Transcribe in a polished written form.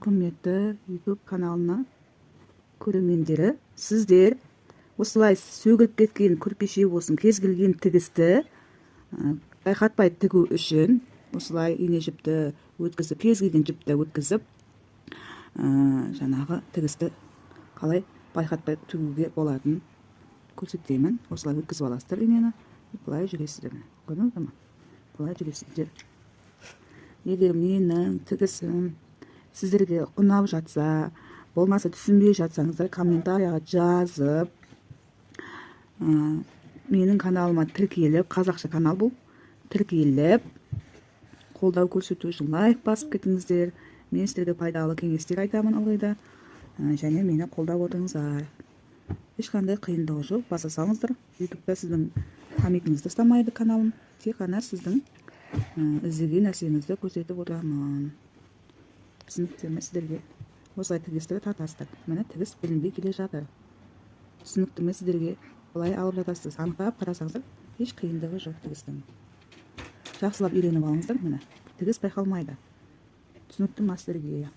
Құрметті YouTube каналына көрермендері, сіздер осылай сөгіліп кеткен күрпеше болсын, кез келген тігісті байқатпай тігу үшін осылай ине жіпті өткізіп, кез келген жіпті өткізіп, жаңағы тігісті қалай байқатпай тігуге болатынын көрсетемін. Осылай өткізіп аласыздар инені, былай жүресіздер. Көрдіңіздер ме? Былай жүресіздер. Егер менің тігісім сіздерге ұнап жатса, болмаса түсінбей жатсаңыздар, комментарияға жазып, менің каналыма тіркеліп, қазақша канал бұл, тіркеліп, қолдау көрсету үшін лайк басып кетіңіздер. Мен сіздерге пайдалы кеңестер айтамын ылғида, және мені қолдап отырыңыздар. Ешқандай қиындығы жоқ, баса салыңыздар. ютубта сіздің памятіңізді ұстамайды каналым, тек қана сіздің іздеген нәрсеңізді көрсетіп отырамын. Түсінікті ме сіздерге? Осылай тігістігі тартасыздар. Мені тігіс білінбей келе жатыр. Түсінікті ме сіздерге? Былай алып жатасыз. Анықтап қарасаңыздар, еш қиындығы жоқ тігістің. Жақсылап үйреніп алыңыздар, мені тігіс байқалмайды. Түсінікті ме сіздерге?